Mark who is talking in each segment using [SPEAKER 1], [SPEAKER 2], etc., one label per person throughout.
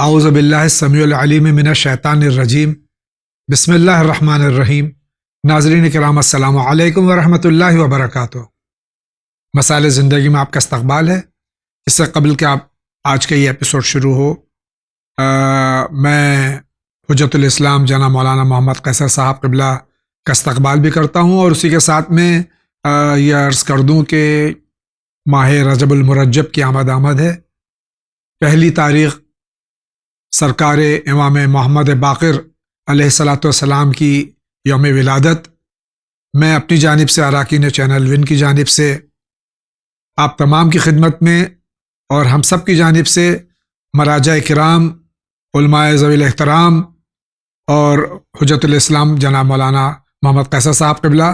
[SPEAKER 1] اعوذ باللہ السمیع العلیم من الشیطان الرجیم بسم اللہ الرحمن الرحیم۔ ناظرین کرام السلام علیکم ورحمۃ اللہ وبرکاتہ۔ مسائل زندگی میں آپ کا استقبال ہے۔ اس سے قبل کہ آج کا یہ ایپیسوڈ شروع ہو، میں حجت الاسلام جناب مولانا محمد قیصر صاحب قبلہ کا استقبال بھی کرتا ہوں، اور اسی کے ساتھ میں یہ عرض کر دوں کہ ماہ رجب المرجب کی آمد ہے۔ پہلی تاریخ سرکار امام محمد باقر علیہ الصلاۃ والسلام کی یوم ولادت۔ میں اپنی جانب سے، اراکین چینل ون کی جانب سے، آپ تمام کی خدمت میں اور ہم سب کی جانب سے مراجع کرام، علماء ذوی الاحترام اور حجت الاسلام جناب مولانا محمد قیصر صاحب قبلہ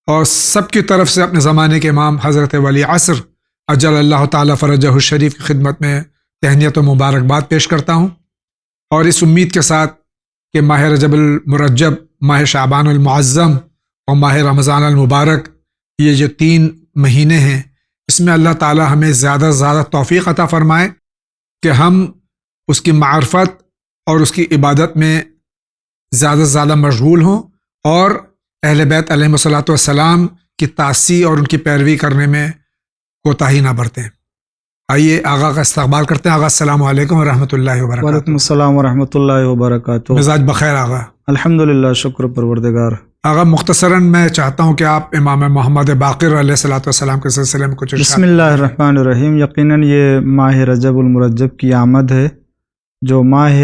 [SPEAKER 1] اور سب کی طرف سے اپنے زمانے کے امام حضرت ولی عصر اجل اللہ تعالی فرجہ الشریف کی خدمت میں تہنیت و مبارکباد پیش کرتا ہوں، اور اس امید کے ساتھ کہ ماہ رجب المرجب، ماہ شعبان المعظم اور ماہ رمضان المبارک، یہ جو 3 مہینے ہیں، اس میں اللہ تعالی ہمیں زیادہ سے زیادہ توفیق عطا فرمائے کہ ہم اس کی معرفت اور اس کی عبادت میں زیادہ سے زیادہ مشغول ہوں، اور اہل بیت علیہم الصلوۃ والسلام کی تعصیح اور ان کی پیروی کرنے میں کوتاہی نہ برتیں۔ آئیے آغا کا استقبال کرتے ہیں۔ آغا السلام علیکم ورحمۃ اللہ وبرکاتہ۔
[SPEAKER 2] وعلیکم السلام ورحمۃ اللہ وبرکاتہ۔
[SPEAKER 1] مزاج بخیر آغا؟
[SPEAKER 2] الحمدللہ، شکر پروردگار۔
[SPEAKER 1] آغا مختصراً میں چاہتا ہوں کہ آپ امام محمد باقر علیہ الصلوۃ والسلام کے سلسلے میں کچھ
[SPEAKER 2] بسم اللہ الرحمن الرحیم۔ یقیناً یہ ماہ رجب المرجب کی آمد ہے، جو ماہ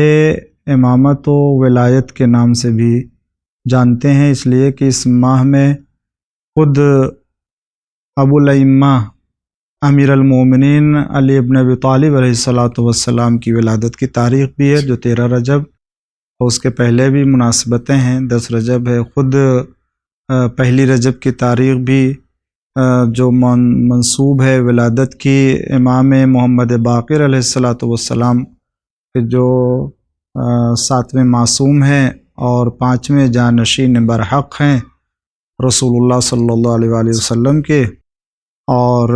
[SPEAKER 2] امامت و ولایت کے نام سے بھی جانتے ہیں، اس لیے کہ اس ماہ میں خود ابو الائمہ امیر المومنین علی ابن ابی طالب علیہ الصلوۃ والسلام کی ولادت کی تاریخ بھی ہے، جو 13 رجب، اور اس کے پہلے بھی مناسبتیں ہیں، 10 رجب ہے۔ خود پہلی رجب کی تاریخ بھی جو منسوب ہے ولادت کی امام محمد باقر علیہ الصلوۃ والسلام کے، جو 7ویں معصوم ہیں اور 5ویں جانشین برحق ہیں رسول اللہ صلی اللہ علیہ وآلہ وسلم کے، اور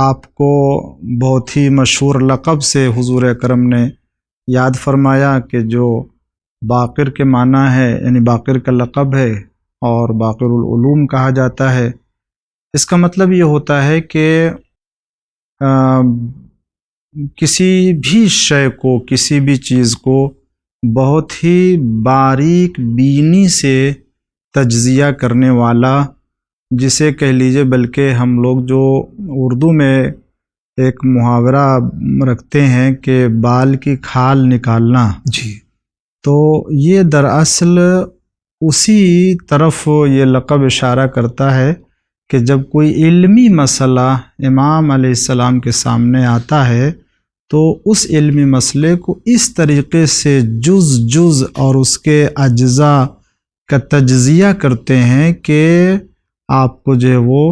[SPEAKER 2] آپ کو بہت ہی مشہور لقب سے حضور اکرم نے یاد فرمایا کہ جو باقر کے معنی ہے، یعنی باقر کا لقب ہے اور باقر العلوم کہا جاتا ہے۔ اس کا مطلب یہ ہوتا ہے کہ کسی بھی شے کو، کسی بھی چیز کو بہت ہی باریک بینی سے تجزیہ کرنے والا، جسے کہہ لیجئے، بلکہ ہم لوگ جو اردو میں ایک محاورہ رکھتے ہیں کہ بال کی کھال نکالنا،
[SPEAKER 1] جی،
[SPEAKER 2] تو یہ دراصل اسی طرف یہ لقب اشارہ کرتا ہے کہ جب کوئی علمی مسئلہ امام علیہ السلام کے سامنے آتا ہے تو اس علمی مسئلے کو اس طریقے سے جز اور اس کے اجزاء کا تجزیہ کرتے ہیں کہ آپ کو جو ہے وہ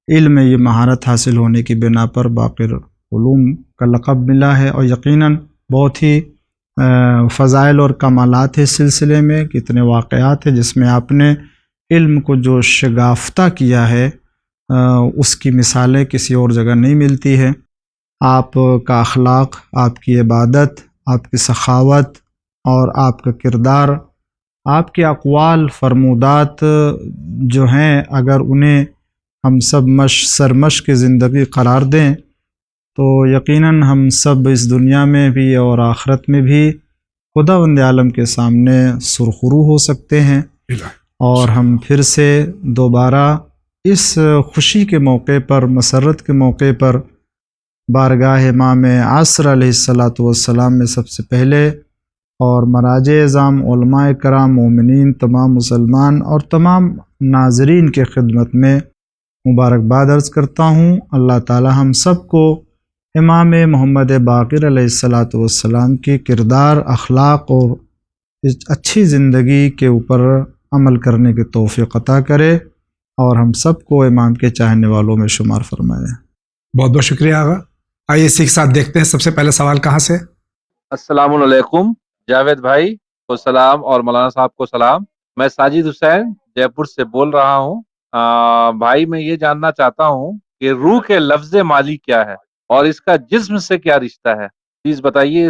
[SPEAKER 2] علم میں یہ مہارت حاصل ہونے کی بنا پر باقر علوم کا لقب ملا ہے۔ اور یقیناً بہت ہی فضائل اور کمالات اس سلسلے میں، کتنے واقعات ہیں جس میں آپ نے علم کو جو شگافتہ کیا ہے، اس کی مثالیں کسی اور جگہ نہیں ملتی ہے۔ آپ کا اخلاق، آپ کی عبادت، آپ کی سخاوت اور آپ کا کردار، آپ کے اقوال فرمودات جو ہیں، اگر انہیں ہم سب سرمشق کی زندگی قرار دیں تو یقیناً ہم سب اس دنیا میں بھی اور آخرت میں بھی خداوند عالم کے سامنے سرخرو ہو سکتے ہیں، اور ہم پھر سے دوبارہ اس خوشی کے موقع پر، مسرت کے موقع پر بارگاہ امام عصر علیہ الصلوۃ والسلام میں سب سے پہلے، اور مراجع اعظام، علماء کرام، مومنین، تمام مسلمان اور تمام ناظرین کے خدمت میں مبارکباد عرض کرتا ہوں۔ اللہ تعالی ہم سب کو امام محمد باقر علیہ الصلوۃ والسلام کی کردار، اخلاق اور اس اچھی زندگی کے اوپر عمل کرنے کی توفیق عطا کرے، اور ہم سب کو امام کے چاہنے والوں میں شمار فرمائے۔
[SPEAKER 1] بہت بہت شکریہ آغا۔ آئیے اسی کے ساتھ دیکھتے ہیں سب سے پہلے سوال کہاں سے۔
[SPEAKER 3] السلام علیکم جاوید بھائی کو سلام اور مولانا صاحب کو سلام۔ میں ساجد حسین جے پور سے بول رہا ہوں۔ بھائی میں یہ جاننا چاہتا ہوں کہ روح کے لفظ مالی کیا ہے اور اس کا جسم سے کیا رشتہ ہے، پلیز بتائیے۔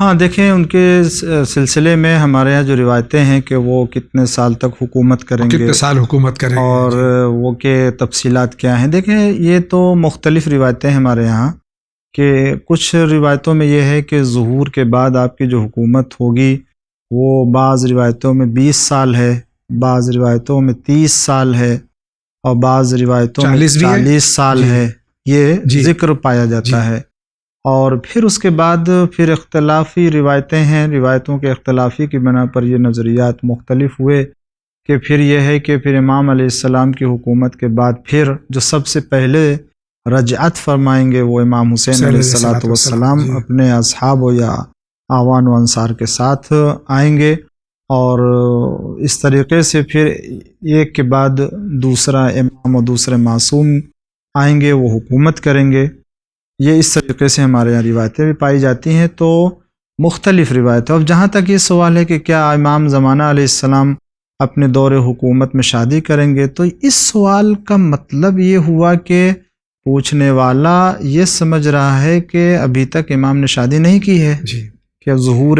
[SPEAKER 2] ہاں دیکھیں ان کے سلسلے میں ہمارے یہاں جو روایتیں ہیں کہ وہ کتنے سال تک حکومت کریں گے،
[SPEAKER 1] کتنے سال حکومت کریں گے،
[SPEAKER 2] اور وہ کے تفصیلات کیا ہیں. دیکھیں یہ تو مختلف روایتیں ہیں ہمارے یہاں، کہ کچھ روایتوں میں یہ ہے کہ ظہور کے بعد آپ کی جو حکومت ہوگی وہ بعض روایتوں میں 20 سال ہے، بعض روایتوں میں 30 سال ہے، اور بعض روایتوں میں
[SPEAKER 1] 40 بھی ہے.
[SPEAKER 2] 40 سال
[SPEAKER 1] جی.
[SPEAKER 2] ہے. یہ
[SPEAKER 1] جی.
[SPEAKER 2] ذکر پایا جاتا
[SPEAKER 1] جی.
[SPEAKER 2] ہے. اور پھر اس کے بعد پھر اختلافی روایتیں ہیں، روایتوں کے اختلافی کی بنا پر یہ نظریات مختلف ہوئے، کہ پھر یہ ہے کہ پھر امام علیہ السلام کی حکومت کے بعد پھر جو سب سے پہلے رجعت فرمائیں گے وہ امام حسین علیہ السلام
[SPEAKER 1] جی.
[SPEAKER 2] اپنے اصحاب و یا اعوان و انصار کے ساتھ آئیں گے، اور اس طریقے سے پھر ایک کے بعد دوسرا امام و دوسرے معصوم آئیں گے، وہ حکومت کریں گے. یہ اس طریقے سے ہمارے یہاں روایتیں بھی پائی جاتی ہیں. تو مختلف روایتیں. اب جہاں تک یہ سوال ہے کہ کیا امام زمانہ علیہ السلام اپنے دور حکومت میں شادی کریں گے، تو اس سوال کا مطلب یہ ہوا کہ پوچھنے والا یہ سمجھ رہا ہے کہ ابھی تک امام نے شادی نہیں کی ہے،
[SPEAKER 1] جی.
[SPEAKER 2] کہ ظہور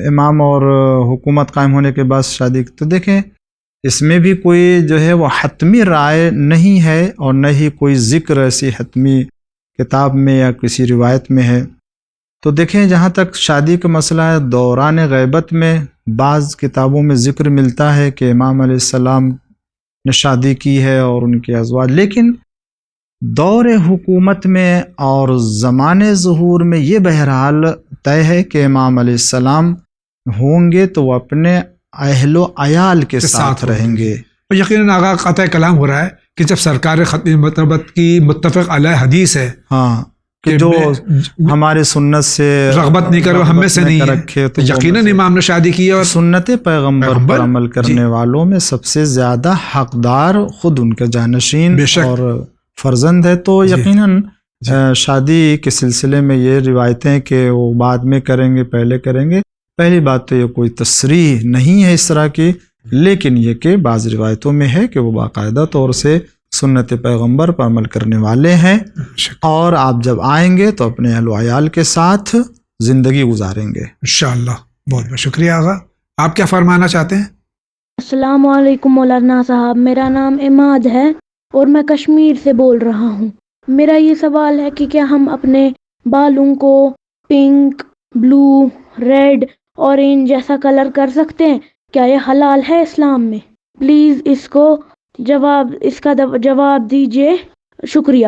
[SPEAKER 2] امام اور حکومت قائم ہونے کے بعد شادی. تو دیکھیں اس میں بھی کوئی جو ہے وہ حتمی رائے نہیں ہے، اور نہ ہی کوئی ذکر ایسی حتمی کتاب میں یا کسی روایت میں ہے. تو دیکھیں جہاں تک شادی کا مسئلہ ہے، دوران غیبت میں بعض کتابوں میں ذکر ملتا ہے کہ امام علیہ السلام نے شادی کی ہے اور ان کے ازواج، لیکن دور حکومت میں اور زمانے ظہور میں یہ بہرحال طے ہے کہ امام علیہ السلام ہوں گے تو وہ اپنے اہل و عیال کے ساتھ رہیں گے.
[SPEAKER 1] اور یقیناً آغا قطع کلام ہو رہا ہے کہ جب سرکار ختم مرتبت کی متفق علیہ حدیث ہے
[SPEAKER 2] ہاں کہ جو ہمارے سنت سے
[SPEAKER 1] رغبت نہیں کرو، ہم میں سے نہیں
[SPEAKER 2] رکھے،
[SPEAKER 1] تو یقیناً امام نے شادی کی. اور
[SPEAKER 2] سنت پیغمبر پر عمل کرنے والوں میں سب سے زیادہ حقدار خود ان کے جانشین اور فرزند ہے. تو یقیناً شادی کے سلسلے میں یہ روایتیں کہ وہ بعد میں کریں گے پہلے کریں گے، پہلی بات تو یہ کوئی تصریح نہیں ہے اس طرح کی، لیکن یہ کہ بعض روایتوں میں ہے کہ وہ باقاعدہ طور سے سنت پیغمبر پر عمل کرنے والے ہیں، اور آپ جب آئیں گے تو اپنے اہل و عیال کے ساتھ زندگی گزاریں گے
[SPEAKER 1] انشاءاللہ. بہت بہت شکریہ آغا. آپ کیا فرمانا چاہتے ہیں؟
[SPEAKER 4] السلام علیکم مولانا صاحب، میرا نام عماد ہے اور میں کشمیر سے بول رہا ہوں. میرا یہ سوال ہے کہ کیا ہم اپنے بالوں کو پنک، بلو، ریڈ، اورینج جیسا کلر کر سکتے ہیں؟ کیا یہ حلال ہے اسلام میں؟ پلیز اس کا جواب دیجیے. شکریہ.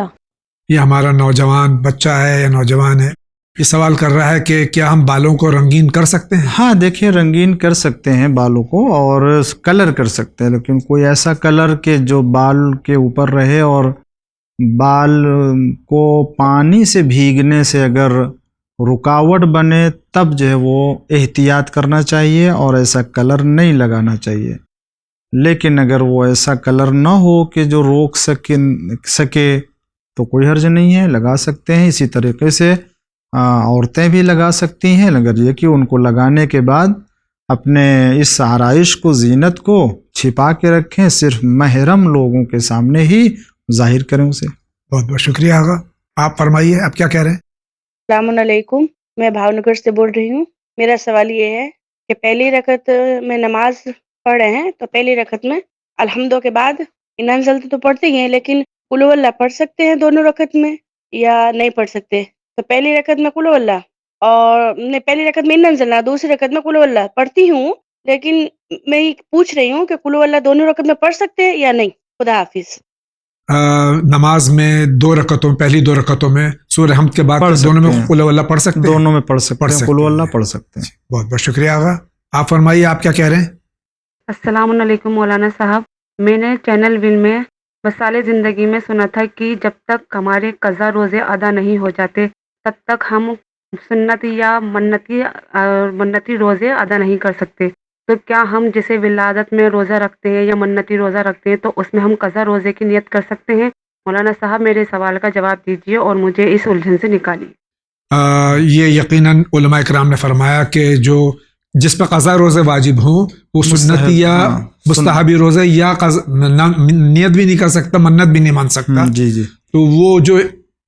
[SPEAKER 1] یہ ہمارا نوجوان بچہ ہے یا نوجوان ہے، یہ سوال کر رہا ہے کہ کیا ہم بالوں کو رنگین کر سکتے ہیں؟
[SPEAKER 2] ہاں دیکھیں رنگین کر سکتے ہیں بالوں کو، اور کلر کر سکتے ہیں، لیکن کوئی ایسا کلر کہ جو بال کے اوپر رہے، اور بال کو پانی سے بھیگنے سے اگر رکاوٹ بنے تب جو ہے وہ احتیاط کرنا چاہیے اور ایسا کلر نہیں لگانا چاہیے. لیکن اگر وہ ایسا کلر نہ ہو کہ جو روک سکے تو کوئی حرج نہیں ہے، لگا سکتے ہیں. اسی طریقے سے عورتیں بھی لگا سکتی ہیں، مگر یہ کہ ان کو لگانے کے بعد اپنے اس آرائش کو، زینت کو چھپا کے رکھیں، صرف محرم لوگوں کے سامنے ہی ظاہر کریں اسے.
[SPEAKER 1] بہت بہت شکریہ آغا. آپ فرمائیے، آپ کیا کہہ رہے ہیں؟
[SPEAKER 5] السلام علیکم، میں بھاونگر سے بول رہی ہوں. میرا سوال یہ ہے کہ پہلی رکعت میں نماز پڑھ رہے ہیں تو پہلی رکعت میں الحمدو کے بعد انا انزلنا تو پڑھتے ہی ہیں، لیکن قل هو اللہ پڑھ سکتے ہیں دونوں رکعت میں یا نہیں پڑھ سکتے؟ تو پہلی رکعت میں قل هو اللہ، اور پہلی رکعت میں انا انزلنا، دوسری رکعت میں قل هو اللہ پڑھتی ہوں، لیکن میں پوچھ رہی ہوں کہ قل هو اللہ دونوں رکعت میں پڑھ سکتے ہیں یا نہیں؟ خدا حافظ.
[SPEAKER 1] نماز میں پہلی دو رکعتوں میں سورہ حمد کے بعد دونوں میں قل هو اللہ پڑھ سکتے ہیں؟
[SPEAKER 2] دونوں میں پڑھ سکتے ہیں، قل هو اللہ پڑھ سکتے ہیں.
[SPEAKER 1] بہت بہت شکریہ آغا. آپ فرمائیے، آپ کیا کہہ رہے ہیں؟
[SPEAKER 6] السلام علیکم مولانا صاحب. میں نے چینل ون میں مسائل زندگی میں سنا تھا کہ جب تک ہمارے قضا روزے ادا نہیں ہو جاتے تب تک ہم سنتی یا منتی روزے ادا نہیں کر سکتے. تو کیا ہم جسے ولادت میں روزہ رکھتے ہیں یا منتی روزہ رکھتے ہیں تو اس میں ہم قضا روزے کی نیت کر سکتے ہیں؟ مولانا صاحب میرے سوال کا جواب دیجیے اور مجھے اس الجھن سے نکالیے.
[SPEAKER 1] یہ یقیناً علماء کرام نے فرمایا کہ جس پہ قضا روزے واجب ہوں وہ سنتی یا مستحبی روزے یا نیت بھی نہیں کر سکتا، منت بھی نہیں مان سکتا.
[SPEAKER 2] جی جی.
[SPEAKER 1] تو وہ جو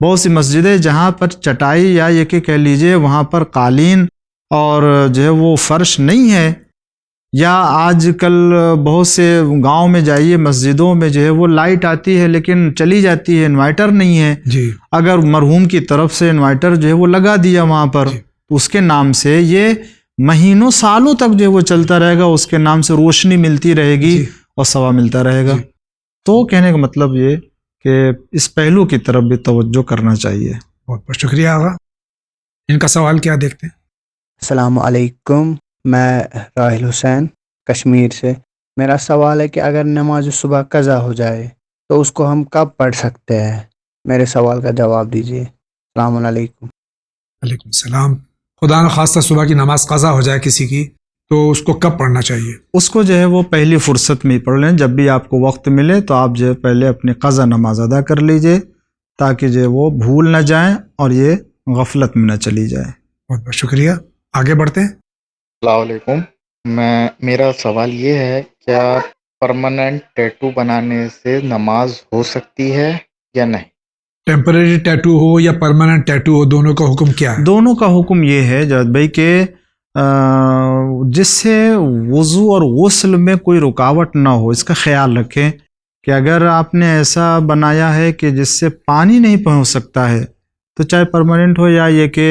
[SPEAKER 2] بہت سی مسجدیں جہاں پر چٹائی یا یہ کہ کہہ لیجئے وہاں پر قالین اور جو ہے وہ فرش نہیں ہے، یا آج کل بہت سے گاؤں میں جائیے مسجدوں میں جو ہے وہ لائٹ آتی ہے لیکن چلی جاتی ہے، انورٹر نہیں ہے.
[SPEAKER 1] جی
[SPEAKER 2] اگر مرحوم کی طرف سے انورٹر جو ہے وہ لگا دیا وہاں پر،
[SPEAKER 1] جی.
[SPEAKER 2] تو اس کے نام سے یہ مہینوں سالوں تک جو ہے وہ چلتا رہے گا، اس کے نام سے روشنی ملتی رہے گی
[SPEAKER 1] جی.
[SPEAKER 2] اور ثواب ملتا رہے گا.
[SPEAKER 1] جی.
[SPEAKER 2] تو کہنے کا مطلب یہ کہ اس پہلو کی طرف بھی توجہ کرنا چاہیے.
[SPEAKER 1] بہت بہت شکریہ آغا. ان کا سوال کیا دیکھتے ہیں؟
[SPEAKER 7] السلام علیکم، میں راحل حسین کشمیر سے. میرا سوال ہے کہ اگر نماز صبح قضا ہو جائے تو اس کو ہم کب پڑھ سکتے ہیں؟ میرے سوال کا جواب دیجیے. السلام علیکم.
[SPEAKER 1] وعلیکم السلام. خدا نخواستہ صبح کی نماز قضا ہو جائے کسی کی تو اس کو کب پڑھنا چاہیے؟
[SPEAKER 2] اس کو جو ہے وہ پہلی فرصت میں ہی پڑھ لیں. جب بھی آپ کو وقت ملے تو آپ جو ہے پہلے اپنی قضا نماز ادا کر لیجئے تاکہ جو ہے وہ بھول نہ جائیں اور یہ غفلت میں نہ چلی جائے.
[SPEAKER 1] بہت بہت شکریہ. آگے بڑھتے ہیں.
[SPEAKER 8] السلام علیکم. میرا سوال یہ ہے، کیا پرماننٹ ٹیٹو بنانے سے نماز ہو سکتی ہے یا نہیں؟
[SPEAKER 1] ٹیمپرری ٹیٹو ہو یا پرماننٹ ٹیٹو ہو، دونوں کا حکم کیا ہے؟
[SPEAKER 2] دونوں کا حکم یہ ہے جاوید بھائی کہ جس سے وضو اور غسل میں کوئی رکاوٹ نہ ہو، اس کا خیال رکھیں کہ اگر آپ نے ایسا بنایا ہے کہ جس سے پانی نہیں پہنچ سکتا ہے تو چاہے پرماننٹ ہو یا یہ کہ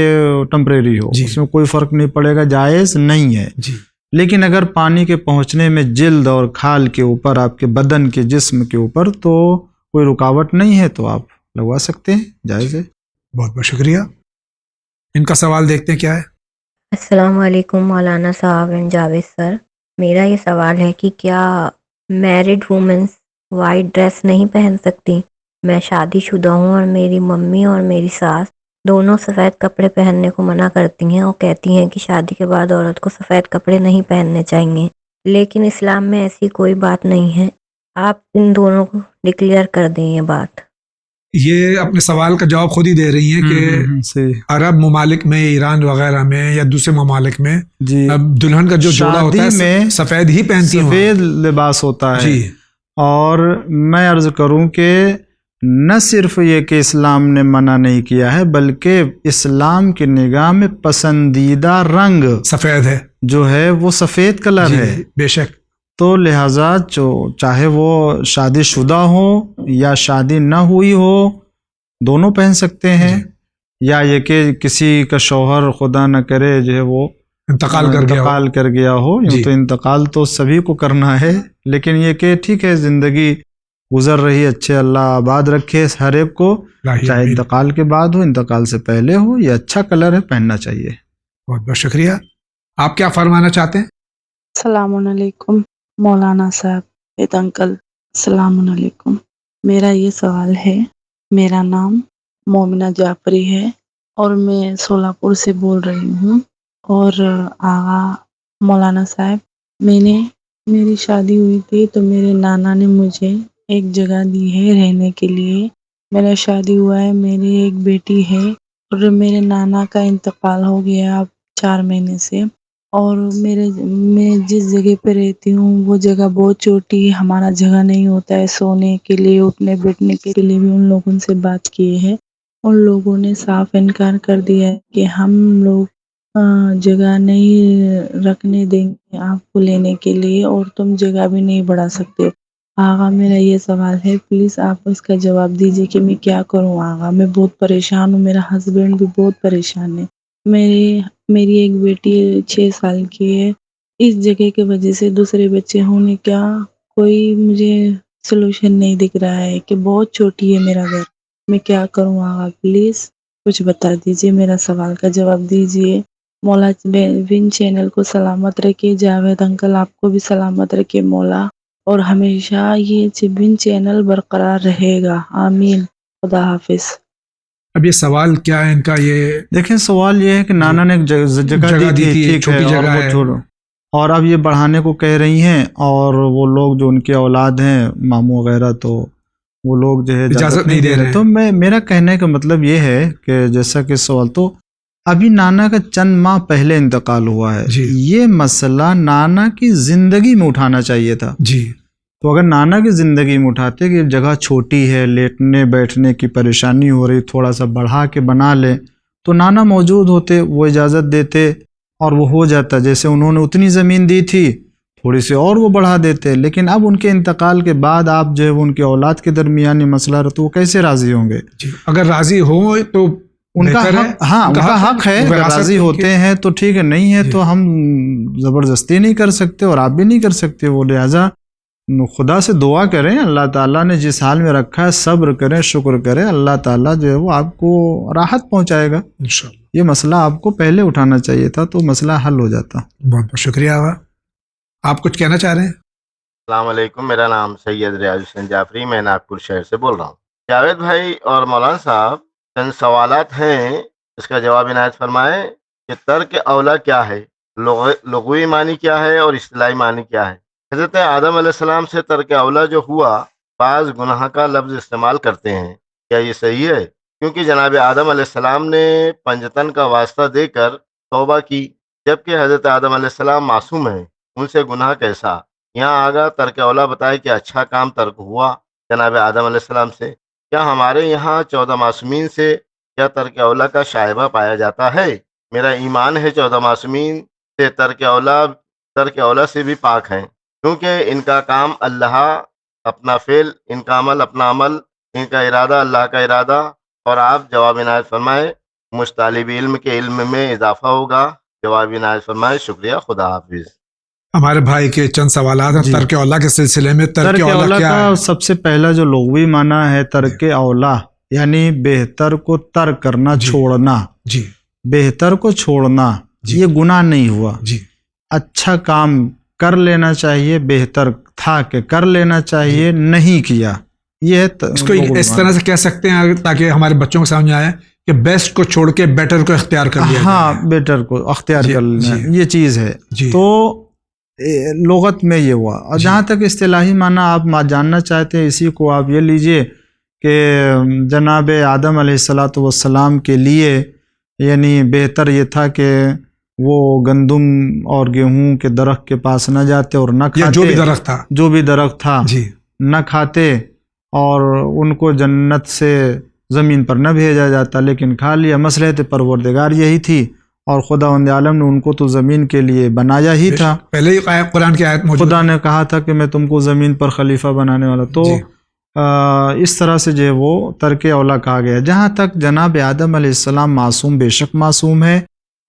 [SPEAKER 2] ٹمپریری ہو،
[SPEAKER 1] جی.
[SPEAKER 2] اس میں کوئی فرق نہیں پڑے گا، جائز نہیں ہے.
[SPEAKER 1] جی.
[SPEAKER 2] لیکن اگر پانی کے پہنچنے میں جلد اور کھال کے اوپر، آپ کے بدن کے جسم کے اوپر تو کوئی رکاوٹ نہیں ہے تو آپ لگوا سکتے ہیں، جائز ہے.
[SPEAKER 1] بہت بہت شکریہ. ان کا سوال دیکھتے ہیں کیا ہے.
[SPEAKER 9] السلام علیکم مولانا صاحب اینڈ جاوید سر. میرا یہ سوال ہے کہ کیا میرڈ وومنس وائٹ ڈریس نہیں پہن سکتی؟ میں شادی شدہ ہوں اور میری ممی اور میری ساس دونوں سفید کپڑے پہننے کو منع کرتی ہیں اور کہتی ہیں کہ شادی کے بعد عورت کو سفید کپڑے نہیں پہننے چاہیے، لیکن اسلام میں ایسی کوئی بات نہیں ہے. آپ ان دونوں کو ڈکلیئر کر دیں یہ بات.
[SPEAKER 1] یہ اپنے سوال کا جواب خود ہی دے رہی ہیں کہ عرب ممالک میں، ایران وغیرہ میں یا دوسرے ممالک میں
[SPEAKER 2] جی
[SPEAKER 1] اب دلہن کا جو جوڑا ہوتا ہے
[SPEAKER 2] میں
[SPEAKER 1] سفید ہی پہنتی ہیں،
[SPEAKER 2] سفید لباس ہوتا ہے.
[SPEAKER 1] جی.
[SPEAKER 2] اور میں عرض کروں کہ نہ صرف یہ کہ اسلام نے منع نہیں کیا ہے بلکہ اسلام کی نگاہ میں پسندیدہ رنگ
[SPEAKER 1] سفید ہے،
[SPEAKER 2] جو ہے وہ سفید کلر
[SPEAKER 1] جی.
[SPEAKER 2] ہے.
[SPEAKER 1] بے شک.
[SPEAKER 2] تو لہٰذا چاہے وہ شادی شدہ ہو یا شادی نہ ہوئی ہو، دونوں پہن سکتے ہیں. یا یہ کہ کسی کا شوہر خدا نہ کرے جو ہے وہ انتقال کر گیا ہو، تو انتقال تو سبھی کو کرنا ہے، لیکن یہ کہ ٹھیک ہے زندگی گزر رہی اچھے، اللہ آباد رکھے ہر ایک کو، چاہے انتقال کے بعد ہو انتقال سے پہلے ہو، یہ اچھا کلر ہے، پہننا چاہیے.
[SPEAKER 1] بہت بہت شکریہ. آپ کیا فرمانا چاہتے ہیں؟
[SPEAKER 10] السلام علیکم مولانا صاحب انکل. السلام علیکم. میرا یہ سوال ہے، میرا نام مومنہ جعفری ہے اور میں سولاپور سے بول رہی ہوں. اور آغا مولانا صاحب، میری شادی ہوئی تھی تو میرے نانا نے مجھے ایک جگہ دی ہے رہنے کے لیے. میرا شادی ہوا ہے، میری ایک بیٹی ہے اور میرے نانا کا انتقال ہو گیا اب 4 مہینے سے. اور میں جس جگہ پہ رہتی ہوں وہ جگہ بہت چھوٹی ہے، ہمارا جگہ نہیں ہوتا ہے سونے کے لیے، اٹھنے بیٹھنے کے لیے بھی ان لوگوں سے بات کیے ہیں. ان لوگوں نے صاف انکار کر دیا ہے کہ ہم لوگ جگہ نہیں رکھنے دیں گے آپ کو لینے کے لیے اور تم جگہ بھی نہیں بڑھا سکتے. آغا میرا یہ سوال ہے، پلیز آپ اس کا جواب دیجیے کہ میں کیا کروں. آغا میں بہت پریشان ہوں، میرا ہسبینڈ بھی بہت پریشان ہے. میری ایک بیٹی 6 سال کی ہے. اس جگہ کی وجہ سے دوسرے بچے ہونے کا کوئی مجھے سلوشن نہیں دکھ رہا ہے کہ بہت چھوٹی ہے میرا گھر. میں کیا کروں آغا؟ پلیز کچھ بتا دیجیے، میرا سوال کا جواب دیجیے. مولا ون چینل کو سلامت رکھے، جاوید انکل آپ کو بھی سلامت رکھے مولا، اور ہمیشہ یہ ون چینل برقرار رہے گا. آمین. خدا حافظ.
[SPEAKER 1] اب یہ سوال کیا ہے ان کا؟ یہ
[SPEAKER 2] دیکھیں سوال یہ ہے کہ نانا نے ایک جگہ دی تھی،
[SPEAKER 1] چھوٹی جگہ ہے
[SPEAKER 2] اور اب یہ بڑھانے کو کہہ رہی ہیں، اور وہ لوگ جو ان کے اولاد ہیں ماموں وغیرہ تو وہ لوگ جو ہے
[SPEAKER 1] اجازت نہیں دے رہے.
[SPEAKER 2] تو میرا کہنے کا مطلب یہ ہے کہ جیسا کہ سوال تو ابھی نانا کا چند ماہ پہلے انتقال ہوا ہے.
[SPEAKER 1] جی.
[SPEAKER 2] یہ مسئلہ نانا کی زندگی میں اٹھانا چاہیے تھا.
[SPEAKER 1] جی.
[SPEAKER 2] تو اگر نانا کی زندگی میں اٹھاتے کہ جگہ چھوٹی ہے، لیٹنے بیٹھنے کی پریشانی ہو رہی، تھوڑا سا بڑھا کے بنا لے، تو نانا موجود ہوتے، وہ اجازت دیتے اور وہ ہو جاتا. جیسے انہوں نے اتنی زمین دی تھی، تھوڑی سی اور وہ بڑھا دیتے. لیکن اب ان کے انتقال کے بعد آپ جو ہے ان کے اولاد کے درمیانی مسئلہ رہتا، وہ کیسے راضی ہوں گے؟
[SPEAKER 1] اگر راضی ہوں تو
[SPEAKER 2] ان کا حق، ہاں ان کا حق ہے، اگر راضی ہوتے ہیں تو ٹھیک ہے، نہیں ہے تو ہم زبردستی نہیں کر سکتے اور آپ بھی نہیں کر سکتے. وہ لہٰذا خدا سے دعا کریں، اللہ تعالیٰ نے جس حال میں رکھا ہے صبر کریں، شکر کریں، اللہ تعالیٰ جو ہے وہ آپ کو راحت پہنچائے گا.
[SPEAKER 1] انشاءاللہ.
[SPEAKER 2] یہ مسئلہ آپ کو پہلے اٹھانا چاہیے تھا تو مسئلہ حل ہو جاتا.
[SPEAKER 1] بہت بہت شکریہ. آپ کچھ کہنا چاہ رہے ہیں؟
[SPEAKER 11] السلام علیکم، میرا نام سید ریاض حسین جعفری، میں ناگپور شہر سے بول رہا ہوں. جاوید بھائی اور مولانا صاحب، چند سوالات ہیں، اس کا جواب عنایت فرمائیں کہ ترک اولا کیا ہے، لغوی معنی کیا ہے اور اصطلاحی معنی کیا ہے. حضرت آدم علیہ السلام سے ترک اولا جو ہوا، بعض گناہ کا لفظ استعمال کرتے ہیں، کیا یہ صحیح ہے؟ کیونکہ جناب آدم علیہ السلام نے پنجتن کا واسطہ دے کر توبہ کی، جبکہ حضرت آدم علیہ السلام معصوم ہیں، ان سے گناہ کیسا؟ یہاں آگا ترک اولا بتائے کہ اچھا کام ترک ہوا جناب آدم علیہ السلام سے. کیا ہمارے یہاں 14 معصومین سے کیا ترک اولا کا شائبہ پایا جاتا ہے؟ میرا ایمان ہے 14 معصومین سے ترک اولا سے بھی پاک ہیں، کیونکہ ان کا کام اللہ اپنا فعل، ان کا عمل اپنا عمل، ان کا ارادہ اللہ کا ارادہ. اور آپ جواب عنایت فرمائے، مجھ طالب علم کے علم میں اضافہ ہوگا. جواب عنایت فرمائے. شکریہ. خدا حافظ.
[SPEAKER 1] ہمارے بھائی کے چند سوالات ہیں ترک اولا کے سلسلے میں.
[SPEAKER 2] ترک اولا کا سب سے پہلا جو لغوی معنی ہے ترک اولا، یعنی بہتر کو ترک کرنا، چھوڑنا.
[SPEAKER 1] جی.
[SPEAKER 2] بہتر کو چھوڑنا، یہ گناہ نہیں ہوا.
[SPEAKER 1] جی.
[SPEAKER 2] اچھا کام کر لینا چاہیے، بہتر تھا کہ کر لینا چاہیے، نہیں کیا. یہ
[SPEAKER 1] اس کو اس طرح سے کہہ سکتے ہیں تاکہ ہمارے بچوں کو سمجھ آئے کہ بیسٹ کو چھوڑ کے بیٹر کو اختیار کر لیا.
[SPEAKER 2] ہاں، بیٹر کو اختیار کر لینا، یہ چیز ہے. تو لغت میں یہ ہوا. اور جہاں تک اصطلاحی معنی آپ جاننا چاہتے ہیں، اسی کو آپ یہ لیجئے کہ جناب آدم علیہ السلام کے لیے یعنی بہتر یہ تھا کہ وہ گندم اور گیہوں کے درخت کے پاس نہ جاتے اور نہ کھاتے، جو بھی درخت تھا نہ کھاتے، اور ان کو جنت سے زمین پر نہ بھیجا جاتا، لیکن کھا لیا. مصلحت پروردگار یہی تھی، اور خداوند عالم نے ان کو تو زمین کے لیے بنایا ہی تھا.
[SPEAKER 1] پہلے ہی قرآن کی آیت موجود،
[SPEAKER 2] خدا نے کہا تھا کہ میں تم کو زمین پر خلیفہ بنانے والا. تو اس طرح سے جو ہے وہ ترک اولا کہا گیا. جہاں تک جناب آدم علیہ السلام معصوم، بے شک معصوم ہے،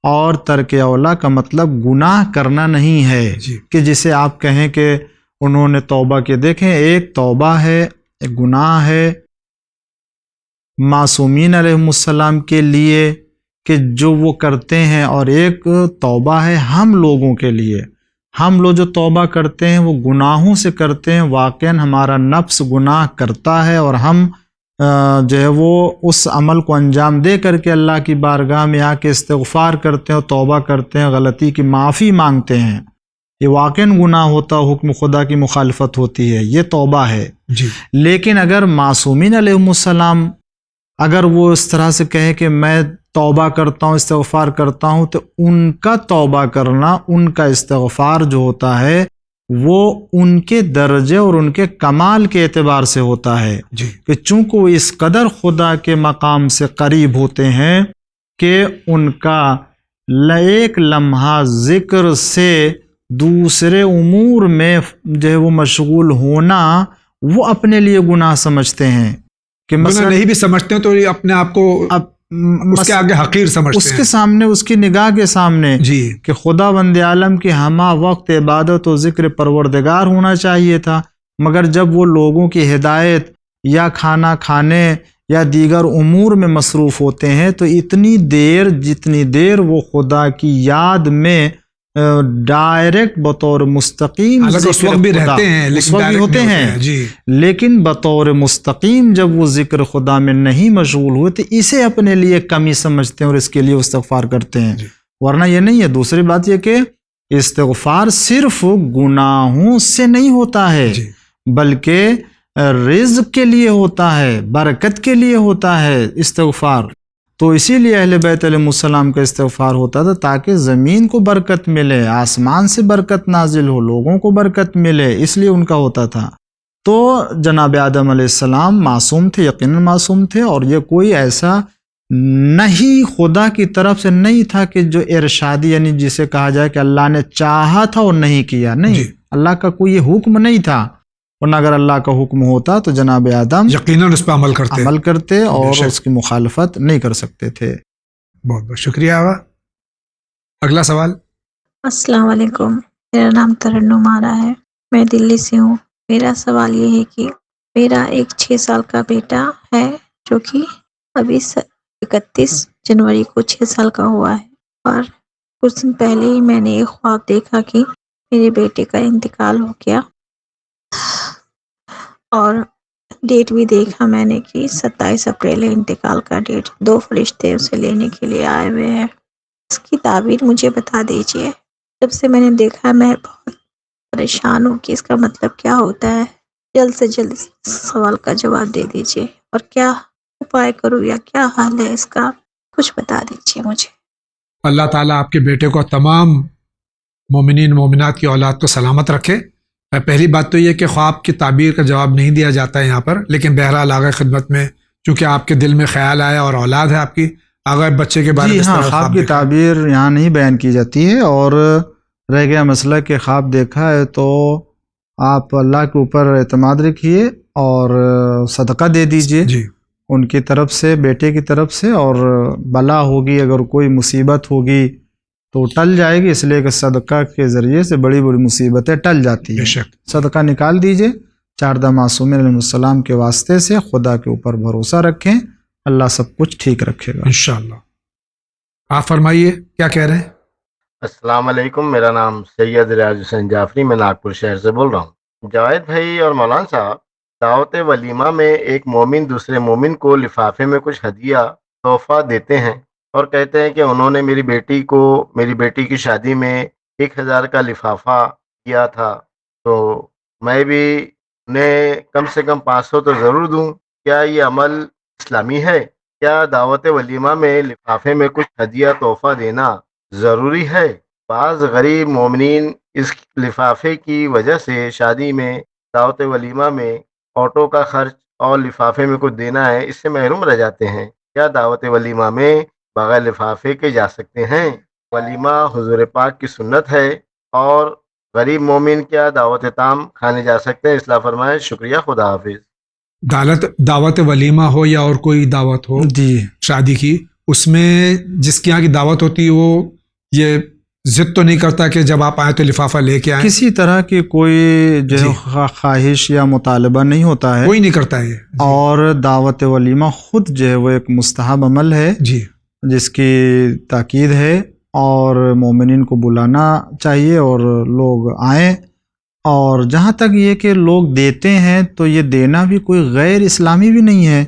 [SPEAKER 2] اور ترک اولا کا مطلب گناہ کرنا نہیں ہے کہ جسے آپ کہیں کہ انہوں نے توبہ کی. دیکھیں، ایک توبہ ہے، ایک گناہ ہے معصومین علیہ السلام کے لیے کہ جو وہ کرتے ہیں، اور ایک توبہ ہے ہم لوگوں کے لیے. ہم لوگ جو توبہ کرتے ہیں وہ گناہوں سے کرتے ہیں. واقعاً ہمارا نفس گناہ کرتا ہے، اور ہم جو ہے وہ اس عمل کو انجام دے کر کے اللہ کی بارگاہ میں آ کے استغفار کرتے ہیں، توبہ کرتے ہیں، غلطی کی معافی مانگتے ہیں. یہ واقعاً گناہ ہوتا، حکم خدا کی مخالفت ہوتی ہے، یہ توبہ ہے. لیکن اگر معصومین علیہ السلام اگر وہ اس طرح سے کہے کہ میں توبہ کرتا ہوں، استغفار کرتا ہوں، تو ان کا توبہ کرنا، ان کا استغفار جو ہوتا ہے وہ ان کے درجے اور ان کے کمال کے اعتبار سے ہوتا ہے کہ چونکہ وہ اس قدر خدا کے مقام سے قریب ہوتے ہیں کہ ان کا ایک لمحہ ذکر سے دوسرے امور میں جو ہے وہ مشغول ہونا وہ اپنے لیے گناہ سمجھتے ہیں. کہ
[SPEAKER 1] مثلا نہیں بھی سمجھتے ہیں تو یہ اپنے آپ کو اس کے آگے حقیر سمجھتے ہیں،
[SPEAKER 2] اس کے سامنے، اس کی نگاہ کے سامنے کہ خدا بند عالم کی ہمہ وقت عبادت و ذکر پروردگار ہونا چاہیے تھا. مگر جب وہ لوگوں کی ہدایت یا کھانا کھانے یا دیگر امور میں مصروف ہوتے ہیں تو اتنی دیر جتنی دیر وہ خدا کی یاد میں ڈائریکٹ بطور مستقیم
[SPEAKER 1] اس وقت بھی رہتے ہیں،
[SPEAKER 2] ہوتے ہیں، لیکن بطور مستقیم جب وہ ذکر خدا میں نہیں مشغول ہوئے تو اسے اپنے لیے کمی سمجھتے ہیں اور اس کے لیے استغفار کرتے ہیں. ورنہ یہ نہیں ہے. دوسری بات یہ کہ استغفار صرف گناہوں سے نہیں ہوتا ہے، بلکہ رزق کے لیے ہوتا ہے، برکت کے لیے ہوتا ہے استغفار. تو اسی لیے اہل بیت علیہ السلام کا استغفار ہوتا تھا تاکہ زمین کو برکت ملے، آسمان سے برکت نازل ہو، لوگوں کو برکت ملے، اس لیے ان کا ہوتا تھا. تو جناب آدم علیہ السلام معصوم تھے، یقیناً معصوم تھے، اور یہ کوئی ایسا نہیں خدا کی طرف سے نہیں تھا کہ جو ارشادی، یعنی جسے کہا جائے کہ اللہ نے چاہا تھا اور نہیں کیا، نہیں، اللہ کا کوئی یہ حکم نہیں تھا، ورنہ اگر اللہ کا حکم ہوتا تو جناب آدم
[SPEAKER 1] یقیناً اس پہ عمل کرتے
[SPEAKER 2] اور اس کی مخالفت نہیں کر سکتے تھے۔
[SPEAKER 1] بہت بہت شکریہ آغا۔ اگلا سوال۔
[SPEAKER 12] السلام علیکم، میرا نام ترنم آرا ہے، میں دلی سے ہوں۔ میرا سوال یہ ہے کہ میرا ایک 6 سال کا بیٹا ہے جو کہ ابھی 31 جنوری کو 6 سال کا ہوا ہے، اور کچھ دن پہلے ہی میں نے ایک خواب دیکھا کہ میرے بیٹے کا انتقال ہو گیا، اور ڈیٹ بھی دیکھا میں نے کہ 27 اپریل ہے انتقال کا ڈیٹ۔ 2 فرشتے اسے لینے کے لیے آئے ہوئے ہیں۔ اس کی تعبیر مجھے بتا دیجیے۔ جب سے میں نے دیکھا میں بہت پریشان ہوں کہ اس کا مطلب کیا ہوتا ہے۔ جلد سے جلد سوال کا جواب دے دیجیے، اور کیا اپائے کروں یا کیا حال ہے اس کا، کچھ بتا دیجیے مجھے۔
[SPEAKER 1] اللہ تعالیٰ آپ کے بیٹے کو تمام مومنین مومنات کی اولاد کو سلامت رکھے۔ پہلی بات تو یہ کہ خواب کی تعبیر کا جواب نہیں دیا جاتا ہے یہاں پر، لیکن بہرحال آگے خدمت میں چونکہ آپ کے دل میں خیال آیا اور اولاد ہے آپ کی، آگے بچے کے بارے میں
[SPEAKER 2] خواب کی تعبیر یہاں نہیں بیان کی جاتی ہے، اور رہ گیا مسئلہ کہ خواب دیکھا ہے تو آپ اللہ کے اوپر اعتماد رکھیے اور صدقہ دے دیجئے ان کی طرف سے، بیٹے کی طرف سے، اور بلا ہوگی، اگر کوئی مصیبت ہوگی تو ٹل جائے گی، اس لیے کہ صدقہ کے ذریعے سے بڑی بڑی مصیبتیں ٹل جاتی ہیں۔ صدقہ نکال دیجئے 4 معصومین علیہ السلام کے واسطے سے، خدا کے اوپر بھروسہ رکھیں، اللہ سب کچھ ٹھیک رکھے گا
[SPEAKER 1] انشاءاللہ۔ آپ فرمائیے کیا کہہ رہے ہیں؟
[SPEAKER 11] السلام علیکم، میرا نام سید ریاض حسین جعفری، میں ناگپور شہر سے بول رہا ہوں۔ جاوید بھائی اور مولانا صاحب، دعوت ولیمہ میں ایک مومن دوسرے مومن کو لفافے میں کچھ ہدیہ تحفہ دیتے ہیں اور کہتے ہیں کہ انہوں نے میری بیٹی کی شادی میں 1000 کا لفافہ دیا تھا، تو میں بھی انہیں کم سے کم 500 تو ضرور دوں۔ کیا یہ عمل اسلامی ہے؟ کیا دعوت ولیمہ میں لفافے میں کچھ ہدیہ تحفہ دینا ضروری ہے؟ بعض غریب مومنین اس لفافے کی وجہ سے شادی میں، دعوت ولیمہ میں آٹو کا خرچ اور لفافے میں کچھ دینا ہے، اس سے محروم رہ جاتے ہیں۔ کیا دعوت ولیمہ میں بغیر لفافے کے جا سکتے ہیں؟ ولیمہ حضور پاک کی سنت ہے، اور غریب مومن کیا دعوت تام کھانے جا سکتے ہیں؟ اصلاح فرمائیں۔ شکریہ، خدا حافظ۔
[SPEAKER 1] دعوت ولیمہ ہو یا اور کوئی دعوت ہو شادی کی، اس میں جس کی یہاں کی دعوت ہوتی ہے وہ یہ ضد تو نہیں کرتا کہ جب آپ آئیں تو لفافہ لے کے آئیں؟
[SPEAKER 2] کسی طرح کی کوئی جو خواہش یا مطالبہ نہیں ہوتا ہے،
[SPEAKER 1] کوئی نہیں کرتا ہے
[SPEAKER 2] اور دعوت ولیمہ خود جو ہے وہ ایک مستحب عمل ہے جس کی تاکید ہے، اور مومنین کو بلانا چاہیے اور لوگ آئیں۔ اور جہاں تک یہ کہ لوگ دیتے ہیں تو یہ دینا بھی کوئی غیر اسلامی بھی نہیں ہے۔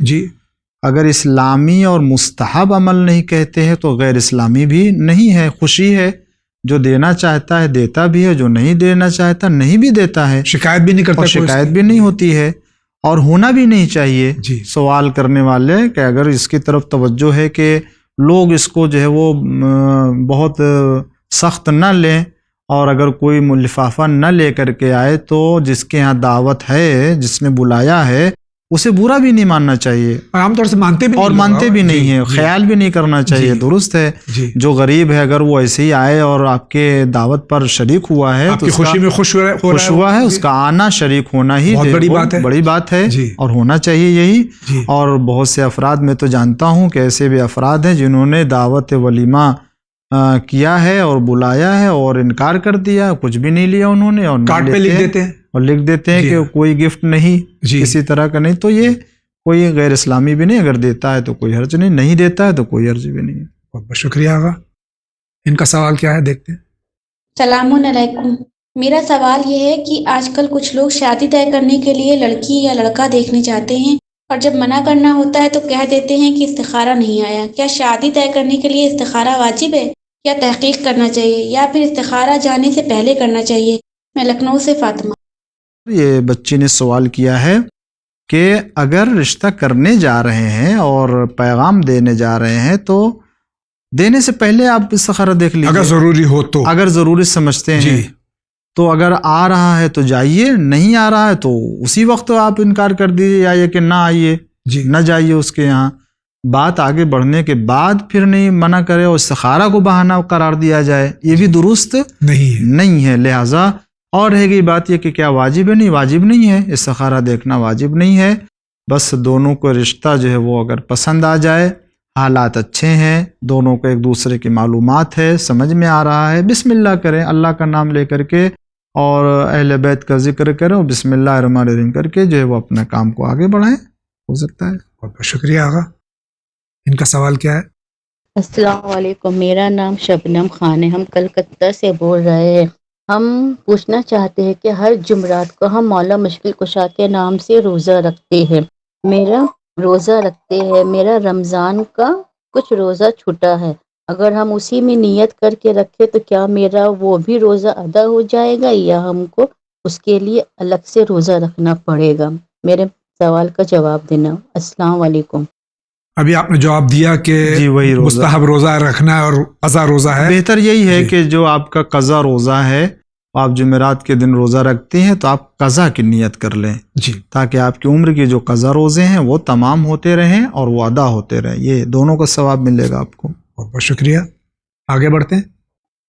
[SPEAKER 2] اگر اسلامی اور مستحب عمل نہیں کہتے ہیں تو غیر اسلامی بھی نہیں ہے۔ خوشی ہے، جو دینا چاہتا ہے دیتا بھی ہے، جو نہیں دینا چاہتا نہیں بھی دیتا ہے،
[SPEAKER 1] شکایت بھی نہیں کرتا،
[SPEAKER 2] شکایت بھی نہیں ہوتی ہے، اور ہونا بھی نہیں چاہیے۔ سوال کرنے والے کہ اگر اس کی طرف توجہ ہے کہ لوگ اس کو جو ہے وہ بہت سخت نہ لیں، اور اگر کوئی لفافہ نہ لے کر کے آئے تو جس کے ہاں دعوت ہے، جس نے بلایا ہے، اسے برا بھی نہیں ماننا چاہیے،
[SPEAKER 1] عام طور سے مانتے
[SPEAKER 2] بھی نہیں ہیں، خیال بھی نہیں کرنا چاہیے۔ درست ہے، جو غریب ہے اگر وہ ایسے ہی آئے اور آپ کے دعوت پر شریک ہوا ہے تو
[SPEAKER 1] خوشی میں خوش
[SPEAKER 2] ہوا ہے، اس کا آنا، شریک ہونا ہی بڑی بات ہے، اور ہونا چاہیے یہی۔ اور بہت سے افراد میں تو جانتا ہوں کہ ایسے بھی افراد ہیں جنہوں نے دعوت ولیمہ کیا ہے اور بلایا ہے اور انکار کر دیا، کچھ بھی نہیں لیا انہوں نے، اور
[SPEAKER 1] کارڈ پہ لکھ دیتے ہیں
[SPEAKER 2] کہ کوئی گفٹ نہیں کسی طرح کا نہیں، تو یہ کوئی غیر اسلامی بھی نہیں۔ اگر دیتا ہے تو کوئی حرج نہیں، نہیں دیتا ہے تو کوئی حرج بھی نہیں ہے۔
[SPEAKER 1] بہت بہت شکریہ آغا۔ ان کا سوال کیا ہے دیکھتے ہیں۔
[SPEAKER 13] السلام علیکم، میرا سوال یہ ہے کہ آج کل کچھ لوگ شادی طے کرنے کے لیے لڑکی یا لڑکا دیکھنے جاتے ہیں، اور جب منع کرنا ہوتا ہے تو کہہ دیتے ہیں کہ استخارہ نہیں آیا۔ کیا شادی طے کرنے کے لیے استخارہ واجب ہے، یا تحقیق کرنا چاہیے، یا پھر استخارہ جانے سے پہلے کرنا چاہیے؟ میں لکھنؤ سے فاطمہ۔
[SPEAKER 2] یہ بچی نے سوال کیا ہے کہ اگر رشتہ کرنے جا رہے ہیں اور پیغام دینے جا رہے ہیں تو دینے سے پہلے آپ استخارہ دیکھ لیجیے،
[SPEAKER 1] اگر ضروری ہو تو،
[SPEAKER 2] اگر ضروری سمجھتے ہیں تو اگر آ رہا ہے تو جائیے، نہیں آ رہا ہے تو اسی وقت آپ انکار کر دیجیے یا یہ کہ نہ آئیے،
[SPEAKER 1] جی
[SPEAKER 2] نہ جائیے اس کے یہاں. بات آگے بڑھنے کے بعد پھر نہیں منع کرے اور استخارہ کو بہانہ قرار دیا جائے، یہ بھی درست نہیں ہے. لہٰذا اور رہ گئی بات یہ کہ کیا واجب ہے؟ نہیں، واجب نہیں ہے، استخارہ دیکھنا واجب نہیں ہے. بس دونوں کو رشتہ جو ہے وہ اگر پسند آ جائے، حالات اچھے ہیں، دونوں کو ایک دوسرے کی معلومات ہے، سمجھ میں آ رہا ہے، بسم اللہ کریں، اللہ کا نام لے کر کے اور اہل بیت کا ذکر کریں اور بسم اللہ الرحمن الرحیم کر کے جو ہے وہ اپنے کام کو آگے بڑھائیں، ہو سکتا ہے.
[SPEAKER 1] بہت بہت شکریہ آغا. ان کا سوال کیا ہے؟
[SPEAKER 14] السلام علیکم، میرا نام شبنم خان ہے، ہم کلکتہ سے بول رہے ہیں. ہم پوچھنا چاہتے ہیں کہ ہر جمعرات کو ہم مولا مشکل کشا کے نام سے روزہ رکھتے ہیں. میرا رمضان کا کچھ روزہ چھوٹا ہے، اگر ہم اسی میں نیت کر کے رکھے تو کیا میرا وہ بھی روزہ ادا ہو جائے گا یا ہم کو اس کے لیے الگ سے روزہ رکھنا پڑے گا؟ میرے سوال کا جواب دینا. السلام علیکم.
[SPEAKER 1] ابھی آپ نے جواب دیا کہ
[SPEAKER 2] جی وہی روزہ
[SPEAKER 1] مستحب روزہ رکھنا ہے اور قضا روزہ ہے.
[SPEAKER 2] بہتر یہی ہے کہ جو آپ کا قضا روزہ ہے، آپ جمعرات کے دن روزہ رکھتے ہیں تو آپ قضا کی نیت کر لیں،
[SPEAKER 1] جی،
[SPEAKER 2] تاکہ آپ کی عمر کے جو قضا روزے ہیں وہ تمام ہوتے رہیں اور وہ ادا ہوتے رہیں. یہ دونوں کا ثواب ملے گا آپ کو.
[SPEAKER 1] بہت بہت شکریہ. آگے بڑھتے ہیں.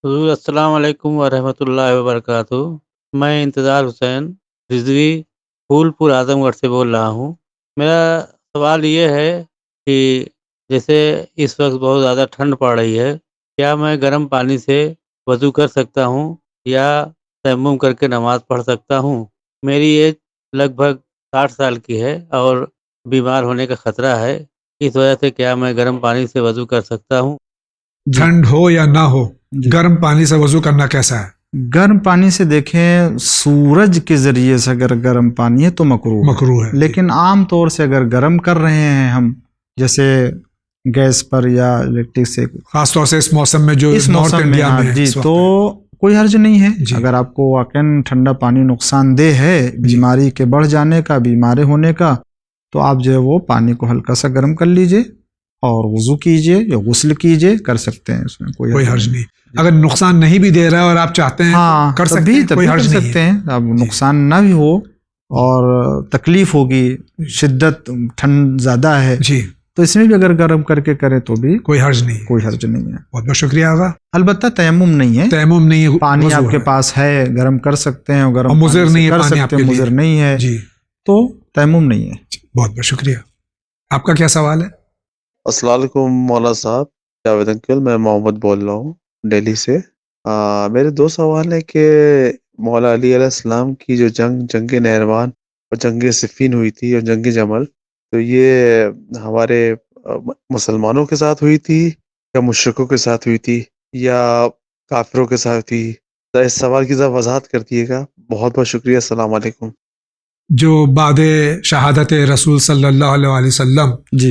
[SPEAKER 15] حضور السلام علیکم ورحمۃ اللہ وبرکاتہ. میں انتظار حسین رضوی پھول پور اعظم گڑھ سے بول رہا ہوں. میرا سوال یہ ہے کہ جیسے اس وقت بہت زیادہ ٹھنڈ پڑ رہی ہے، کیا میں گرم پانی سے وضو کر سکتا ہوں یا تیمم کر کے نماز پڑھ سکتا ہوں؟ میری ایج لگ بھگ 60 سال کی ہے اور بیمار ہونے کا خطرہ ہے، اس وجہ سے کیا میں گرم پانی سے وضو کر سکتا ہوں؟
[SPEAKER 1] ٹھنڈ ہو یا نہ ہو، گرم پانی سے وضو کرنا کیسا ہے؟
[SPEAKER 2] گرم پانی سے دیکھیں، سورج کے ذریعے سے اگر گرم پانی ہے تو مکروہ
[SPEAKER 1] ہے،
[SPEAKER 2] لیکن عام طور سے اگر گرم کر رہے ہیں ہم، جیسے گیس پر یا الیکٹرک سے،
[SPEAKER 1] خاص طور سے اس موسم میں جو
[SPEAKER 2] اس
[SPEAKER 1] نارتھ
[SPEAKER 2] موسم میں
[SPEAKER 1] انڈیا میں
[SPEAKER 2] جی
[SPEAKER 1] اس وقت
[SPEAKER 2] تو کوئی حرج نہیں ہے. اگر آپ کو واقعاً ٹھنڈا پانی نقصان دہ ہے، بیماری کے بڑھ جانے کا، بیمار ہونے کا، تو آپ جو ہے وہ پانی کو ہلکا سا گرم کر لیجئے اور وضو کیجئے یا غسل کیجئے، کر سکتے ہیں، اس میں کوئی
[SPEAKER 1] حرج نہیں. اگر نقصان نہیں بھی دے رہا ہے اور آپ چاہتے ہیں کر سکتے ہیں، کوئی حرج نہیں
[SPEAKER 2] سکتے ہیں. اب نقصان نہ بھی ہو اور تکلیف ہوگی، شدت ٹھنڈ زیادہ ہے
[SPEAKER 1] جی،
[SPEAKER 2] تو اس میں بھی اگر گرم کر کے کرے تو بھی
[SPEAKER 1] کوئی حرج نہیں،
[SPEAKER 2] کوئی حرج نہیں ہے.
[SPEAKER 1] بہت بہت شکریہ آغا.
[SPEAKER 2] البتہ تیمم نہیں ہے،
[SPEAKER 1] تیمم نہیں ہے،
[SPEAKER 2] پانی آپ کے پاس ہے، گرم کر سکتے ہیں، گرم
[SPEAKER 1] مضر نہیں ہے،
[SPEAKER 2] کر
[SPEAKER 1] پانی آپ
[SPEAKER 2] سکتے
[SPEAKER 1] کے
[SPEAKER 2] ہیں،
[SPEAKER 1] لیے
[SPEAKER 2] مضر نہیں ہے
[SPEAKER 1] جی،
[SPEAKER 2] تو تیمم نہیں ہے.
[SPEAKER 1] بہت بہت شکریہ. آپ کا کیا سوال ہے؟
[SPEAKER 16] السلام علیکم مولانا صاحب، جاوید انکل، میں محمد بول رہا ہوں دہلی سے. میرے دو سوال ہیں کہ مولا علی علیہ السلام کی جو جنگ نہروان اور جنگ صفین ہوئی تھی اور جنگ جمل، تو یہ ہمارے مسلمانوں کے ساتھ ہوئی تھی یا مشرکوں کے ساتھ ہوئی تھی یا کافروں کے ساتھ تھی؟ اس سوال کی ذرا وضاحت کر دیے گا. بہت بہت شکریہ. السلام علیکم.
[SPEAKER 1] جو بعد شہادت رسول صلی اللہ علیہ وسلم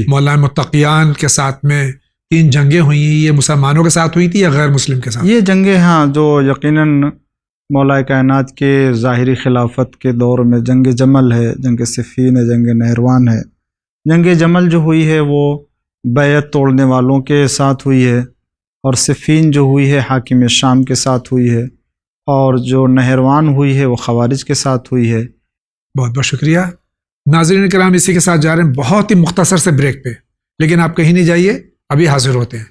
[SPEAKER 1] مولانا متقیان کے ساتھ میں 3 جنگیں ہوئی، یہ مسلمانوں کے ساتھ ہوئی تھی یا غیر مسلم کے ساتھ؟
[SPEAKER 2] یہ جنگیں ہاں جو یقیناً مولا کائنات کے ظاہری خلافت کے دور میں جنگ جمل ہے، جنگ صفین ہے، جنگ نہروان ہے. جنگ جمل جو ہوئی ہے وہ بیعت توڑنے والوں کے ساتھ ہوئی ہے، اور صفین جو ہوئی ہے حاکم شام کے ساتھ ہوئی ہے، اور جو نہروان ہوئی ہے وہ خوارج کے ساتھ ہوئی ہے.
[SPEAKER 1] بہت بہت شکریہ. ناظرین کرام، اسی کے ساتھ جا رہے ہیں بہت ہی مختصر سے بریک پہ، لیکن آپ کہیں نہیں جائیے، ابھی حاضر ہوتے ہیں.